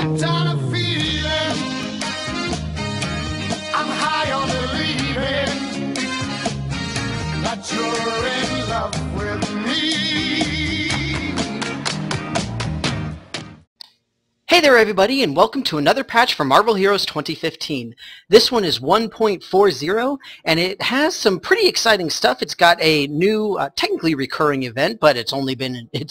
hooked on a feeling. I'm high on believing that you're in love with me. Hey there everybody, and welcome to another patch for Marvel Heroes 2015. This one is 1.40, and it has some pretty exciting stuff. It's got a new, technically recurring event, but it's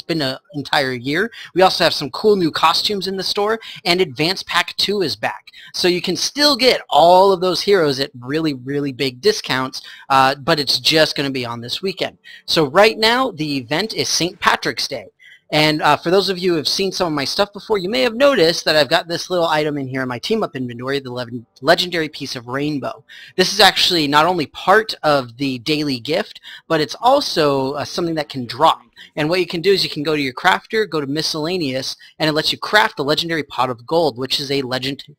been an entire year. We also have some cool new costumes in the store, and Advanced Pack 2 is back. So you can still get all of those heroes at really, really big discounts, but it's just going to be on this weekend. So right now, the event is St. Patrick's Day. And for those of you who have seen some of my stuff before, you may have noticed that I've got this little item in here in my team-up inventory, the legendary piece of rainbow. This is actually not only part of the daily gift, but it's also something that can drop. And what you can do is you can go to your crafter, go to miscellaneous, and it lets you craft the legendary pot of gold, which is a legendary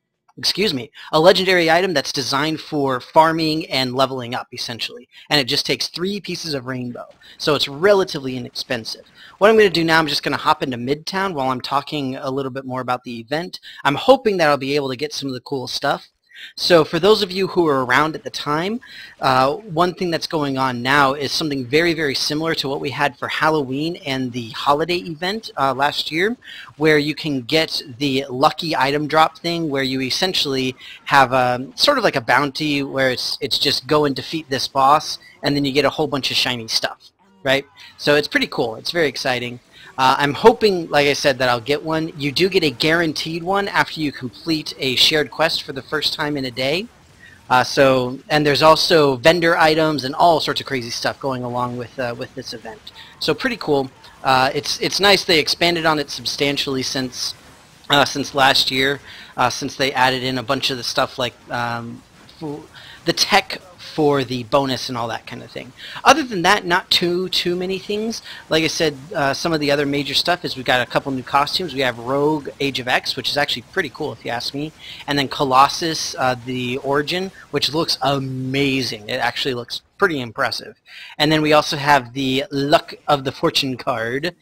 item that's designed for farming and leveling up, essentially. And it just takes 3 pieces of rainbow. So it's relatively inexpensive. What I'm going to do now, I'm just going to hop into Midtown while I'm talking a little bit more about the event. I'm hoping that I'll be able to get some of the cool stuff. So for those of you who were around at the time, one thing that's going on now is something very, very similar to what we had for Halloween and the holiday event last year, where you can get the lucky item drop thing, where you essentially have sort of like a bounty where it's just go and defeat this boss, and then you get a whole bunch of shiny stuff, right? So it's pretty cool. It's very exciting. I'm hoping, like I said, that I'll get one. You do get a guaranteed one after you complete a shared quest for the first time in a day. And there's also vendor items and all sorts of crazy stuff going along with this event. So pretty cool. It's nice they expanded on it substantially since last year, since they added in a bunch of the stuff like the tech for the bonus and all that kind of thing. Other than that, not too many things. Like I said, some of the other major stuff is we've got a couple new costumes. We have Rogue Age of X, which is actually pretty cool if you ask me, and then Colossus the Origin, which looks amazing. It actually looks pretty impressive. And then we also have the Luck of the Fortune card.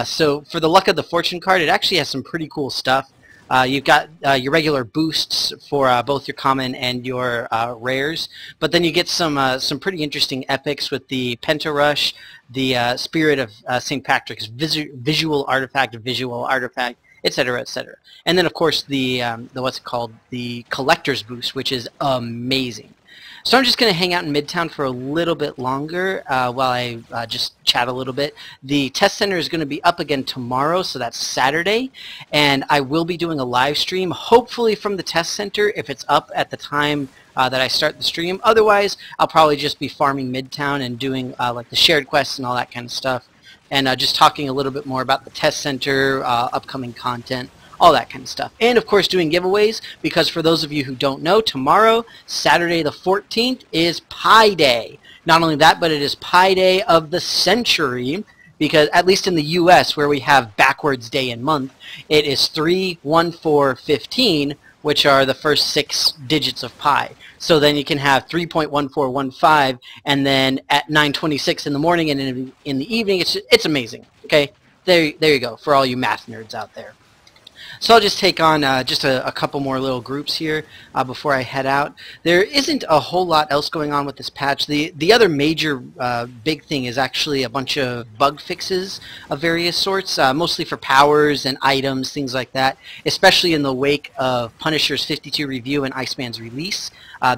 So for the Luck of the Fortune card, it actually has some pretty cool stuff. You've got your regular boosts for both your common and your rares, but then you get some pretty interesting epics with the Penta Rush, the Spirit of St. Patrick's visual artifact, etc., etc. And then of course the what's it called, the Collector's Boost, which is amazing. So I'm just going to hang out in Midtown for a little bit longer while I just chat a little bit. The test center is going to be up again tomorrow, so that's Saturday, and I will be doing a live stream, hopefully from the test center if it's up at the time that I start the stream. Otherwise, I'll probably just be farming Midtown and doing like the shared quests and all that kind of stuff, and just talking a little bit more about the test center, upcoming content, all that kind of stuff. And of course doing giveaways, because for those of you who don't know, tomorrow, Saturday the 14th, is Pi Day. Not only that, but it is Pi Day of the century, because at least in the US, where we have backwards day and month, it is 31415, which are the first 6 digits of pi. So then you can have 3.1415, and then at 9:26 in the morning and in the evening, it's amazing. Okay, there you go for all you math nerds out there. So I'll just take on just a couple more little groups here before I head out. There isn't a whole lot else going on with this patch. The other major big thing is actually a bunch of bug fixes of various sorts, mostly for powers and items, things like that, especially in the wake of Punisher's 52 review and Iceman's release.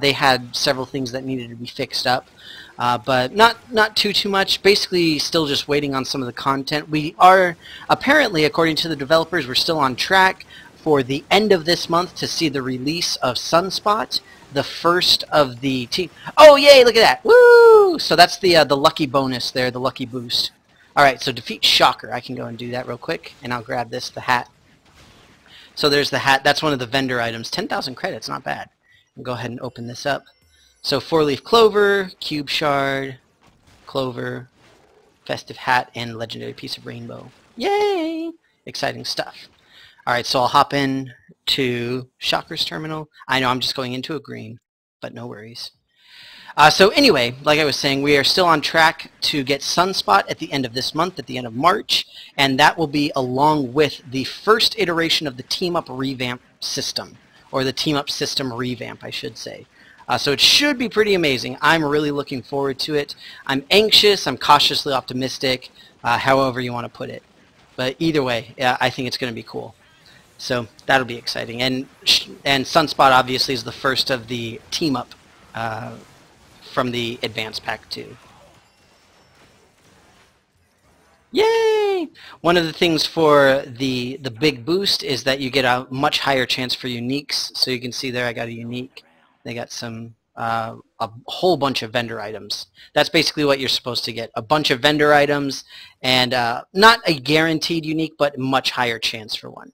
They had several things that needed to be fixed up. But not too much. Basically, still just waiting on some of the content. We are, apparently, according to the developers, we're still on track for the end of this month to see the release of Sunspot, the first of the team. Oh, yay, look at that. Woo! So that's the lucky bonus there, the lucky boost. Alright, so defeat Shocker. I can go and do that real quick, and I'll grab the hat. So there's the hat. That's one of the vendor items. 10,000 credits, not bad. I'll go ahead and open this up. So 4-leaf clover, cube shard, clover, festive hat, and legendary piece of rainbow. Yay! Exciting stuff. Alright, so I'll hop in to Shocker's terminal. I know I'm just going into a green, but no worries. So anyway, like I was saying, we are still on track to get Sunspot at the end of this month, at the end of March, and that will be along with the first iteration of the Team Up revamp system, or the Team Up system revamp, I should say. So it should be pretty amazing. I'm really looking forward to it. I'm anxious, I'm cautiously optimistic, however you want to put it. But either way, I think it's going to be cool. So that'll be exciting. And Sunspot obviously is the first of the Team Up from the Advanced Pack 2. Yay! One of the things for the big boost is that you get a much higher chance for uniques. So you can see there I got a unique. They got some a whole bunch of vendor items. That's basically what you're supposed to get. A bunch of vendor items and not a guaranteed unique, but much higher chance for one.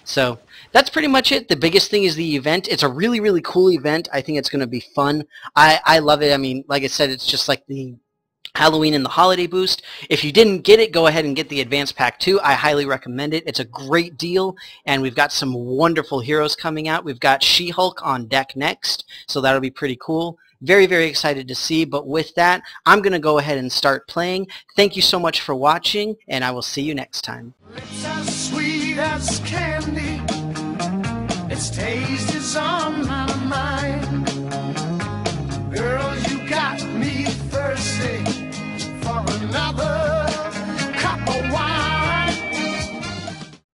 So that's pretty much it. The biggest thing is the event. It's a really, really cool event. I think it's going to be fun. I love it. I mean, like I said, it's just like the Halloween and the holiday boost. If you didn't get it, go ahead and get the Advanced Pack 2. I highly recommend it. It's a great deal, and we've got some wonderful heroes coming out. We've got She-Hulk on deck next, so that'll be pretty cool. Very, very excited to see, but with that, I'm going to go ahead and start playing. Thank you so much for watching, and I will see you next time. It's as sweet as candy. Its taste is on my mind.